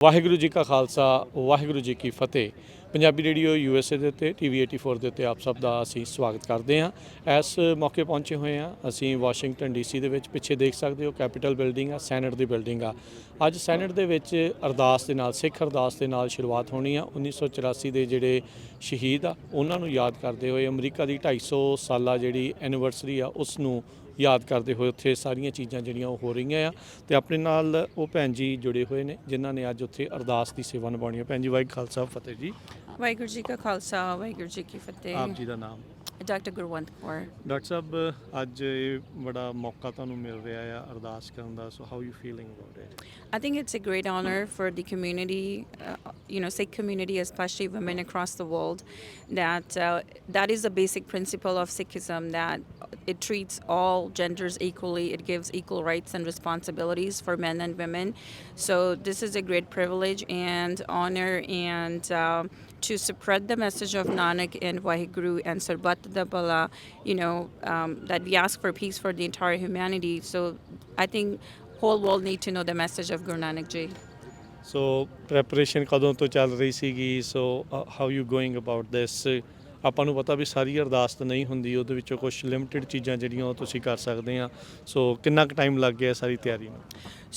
वाहिगुरू जी का खालसा वाहिगुरू जी की फतेह। Punjabi radio USA ਦੇ ਉੱਤੇ TV 84 ਦੇ ਉੱਤੇ ਆਪ ਸਭ ਦਾ ਅਸੀਂ ਸਵਾਗਤ ਕਰਦੇ ਹਾਂ। ਇਸ ਮੌਕੇ ਪਹੁੰਚੇ ਹੋਏ ਹਾਂ ਅਸੀਂ ਵਾਸ਼ਿੰਗਟਨ DC ਦੇ ਵਿੱਚ। ਪਿੱਛੇ ਦੇਖ ਸਕਦੇ ਹੋ ਕੈਪੀਟਲ ਬਿਲਡਿੰਗ ਆ, ਸੈਨੇਟ ਦੀ ਬਿਲਡਿੰਗ ਆ। ਅੱਜ ਸੈਨੇਟ ਦੇ ਵਿੱਚ ਅਰਦਾਸ ਦੇ ਨਾਲ, ਸਿੱਖ ਅਰਦਾਸ ਦੇ ਨਾਲ ਸ਼ੁਰੂਆਤ ਹੋਣੀ ਆ। 1984 ਦੇ ਜਿਹੜੇ ਸ਼ਹੀਦ ਆ ਉਹਨਾਂ ਨੂੰ ਯਾਦ ਕਰਦੇ ਹੋਏ ਅਮਰੀਕਾ ਦੀ 250 ਸਾਲਾ ਜਿਹੜੀ ਐਨੀਵਰਸਰੀ ਆ ਉਸ ਨੂੰ याद करते हुए उत्थे सारियां चीज़ां जिहड़ियां हो रही हैं तो अपने नाल वो भैन जी जुड़े हुए हैं जिन्होंने अज उत्थे अरदास की सेवा निभानी है। भैन जी वाहिगुरू खालसा फतेह जी। वाहिगुरू जी का खालसा वाहिगुरू जी की फतेह। आप जी का नाम? डॉक्टर गुरवंत कौर। डॉक्टर साहब अज बड़ा मौका तुहानूं मिल रहा है अरदास करन दा, so how you feeling about it? I think it's a great honor for the community, Sikh community, especially women across the world, that is the basic principle of Sikhism, that it treats all genders equally. It gives equal rights and responsibilities for men and women. So this is a great privilege and honor, and to spread the message of Nanak and Vaheguru and Sarbat da Bala, that we ask for peace for the entire humanity. So I think whole world need to know the message of Guru Nanak Ji. So preparation ਕਦੋਂ ਤੋਂ ਚੱਲ ਰਹੀ ਸੀਗੀ? So how you going about this? ਆਪਾਂ ਨੂੰ ਪਤਾ ਵੀ ਸਾਰੀ ਅਰਦਾਸ ਤਾਂ ਨਹੀਂ ਹੁੰਦੀ, ਉਹਦੇ ਵਿੱਚੋਂ ਕੁਝ ਲਿਮਿਟਿਡ ਚੀਜ਼ਾਂ ਜਿਹੜੀਆਂ ਉਹ ਤੁਸੀਂ ਕਰ ਸਕਦੇ ਆ। ਸੋ ਕਿੰਨਾ ਕੁ ਟਾਈਮ ਲੱਗ ਗਿਆ ਸਾਰੀ ਤਿਆਰੀ ਨੂੰ?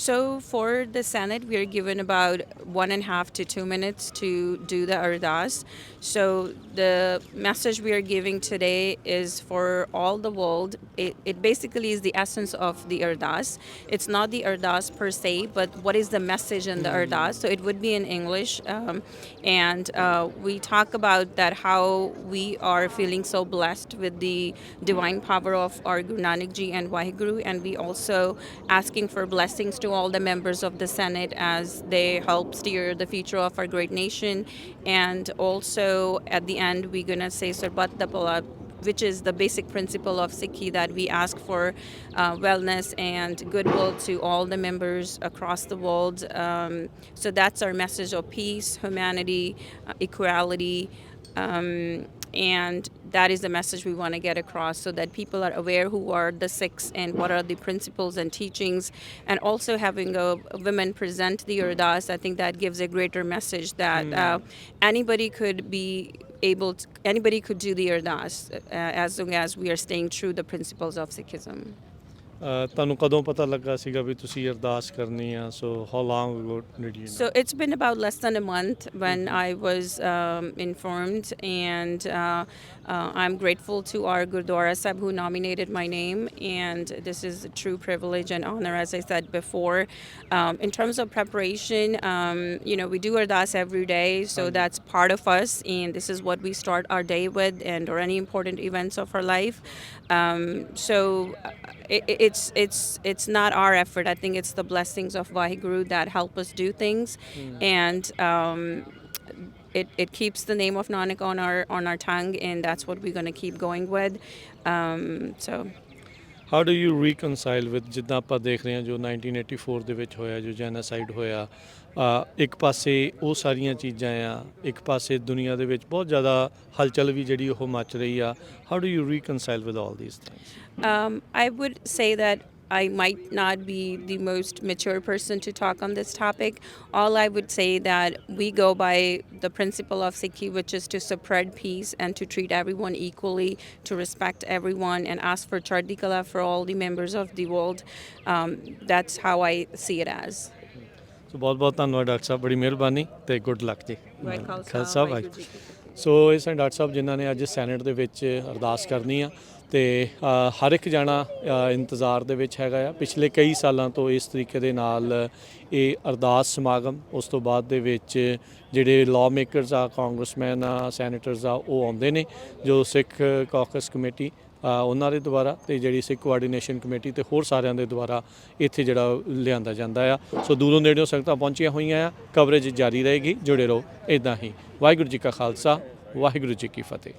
So for the Senate, we are given about 1.5 to 2 minutes to do the ardas. So the message we are giving today is for all the world. It basically is the essence of the ardas. It's not the ardas per se, but what is the message in the ardas. So it would be in English, and we talk about that how we are feeling so blessed with the divine power of our Guru Nanak Ji and Vaheguru, and we also asking for blessings to all the members of the Senate as they help steer the future of our great nation. And also at the end we're gonna say Sarbat da Bala, which is the basic principle of Sikhi, that we ask for wellness and goodwill to all the members across the world. So that's our message of peace, humanity, equality, and that is the message we want to get across, so that people are aware who are the Sikhs and what are the principles and teachings. And also having a women present the ardas, I think that gives a greater message that anybody could do the ardas as long as we are staying true to the principles of Sikhism. ਤੁਹਾਨੂੰ ਕਦੋਂ ਪਤਾ ਲੱਗਾ ਸੀਗਾ ਵੀ ਤੁਸੀਂ ਅਰਦਾਸ ਕਰਨੀ ਆ? So how long ago did you? So it's been about less than a month when I was informed, and I'm grateful to our Gurdwara Sahib who nominated my name, and this is a true privilege and honor, as I said before. In terms of preparation, we do ardas every day, so that's part of us, and this is what we start our day with, or any important events of our life. So it's not our effort. I think it's the blessings of Vaheguru that help us do things, and it keeps the name of Nanak on our tongue, and that's what we're going to keep going with. So how do you reconcile with ਜਿੱਦਾਂ ਆਪਾਂ ਦੇਖ ਰਹੇ ਹਾਂ ਜੋ 1984 ਦੇ ਵਿੱਚ ਹੋਇਆ, ਜੋ ਜੈਨੋਸਾਈਡ ਹੋਇਆ, ਇੱਕ ਪਾਸੇ ਉਹ ਸਾਰੀਆਂ ਚੀਜ਼ਾਂ ਆ, ਇੱਕ ਪਾਸੇ ਦੁਨੀਆ ਦੇ ਵਿੱਚ ਬਹੁਤ ਜ਼ਿਆਦਾ ਹਲਚਲ ਵੀ ਜਿਹੜੀ ਉਹ ਮਚ ਰਹੀ ਆ. How do you reconcile with all these things? I would say that I might not be the most mature person to talk on this topic. All I would say that we go by the principle of Sikhi, which is to spread peace and to treat everyone equally, to respect everyone and ask for Chardi Kala for all the members of the world. That's how I see it as. ਸੋ ਬਹੁਤ ਬਹੁਤ ਧੰਨਵਾਦ doctor ਸਾਹਿਬ, ਬੜੀ ਮਿਹਰਬਾਨੀ ਤੇ good luck ਜੀ। ਖਾਲਸਾ ਵਾਹਿਗੁਰੂ ਜੀ। ਸੋ ਇਹ ਸਨ doctor ਸਾਹਿਬ ਜਿਨ੍ਹਾਂ ਨੇ ਅੱਜ ਸੈਨੇਟ ਦੇ ਵਿੱਚ ਅਰਦਾਸ ਕਰਨੀ ਆ, ਤੇ ਹਰ ਇੱਕ ਜਾਣਾ ਇੰਤਜ਼ਾਰ ਦੇ ਵਿੱਚ ਹੈਗਾ ਆ। ਪਿਛਲੇ ਕਈ ਸਾਲਾਂ ਤੋਂ ਇਸ ਤਰੀਕੇ ਦੇ ਨਾਲ ਇਹ ਅਰਦਾਸ ਸਮਾਗਮ, ਉਸ ਤੋਂ ਬਾਅਦ ਦੇ ਵਿੱਚ ਜਿਹੜੇ ਲਾਅ ਮੇਕਰਸ ਆ, ਕਾਂਗਰਸਮੈਨ ਆ, ਸੈਨੇਟਰਸ ਆ, ਉਹ ਆਉਂਦੇ ਨੇ ਜੋ ਸਿੱਖ ਕਾਕਸ ਕਮੇਟੀ ਉਹਨਾਂ ਦੇ ਦੁਆਰਾ, ਤੇ ਜਿਹੜੀ ਸਿੱਖ ਕੋਆਰਡੀਨੇਸ਼ਨ ਕਮੇਟੀ ਤੇ ਹੋਰ ਸਾਰਿਆਂ ਦੇ ਦੁਆਰਾ ਇੱਥੇ ਜਿਹੜਾ ਲਿਆਂਦਾ ਜਾਂਦਾ ਆ। ਸੋ ਦੂਰੋਂ ਨੇੜਿਓਂ ਸੰਗਤਾਂ ਪਹੁੰਚੀਆਂ ਹੋਈਆਂ ਆ। ਕਵਰੇਜ ਜਾਰੀ ਰਹੇਗੀ, ਜੁੜੇ ਰਹੋ ਇੱਦਾਂ ਹੀ। ਵਾਹਿਗੁਰੂ ਜੀ ਕਾ ਖਾਲਸਾ ਵਾਹਿਗੁਰੂ ਜੀ ਕੀ ਫਤਿਹ।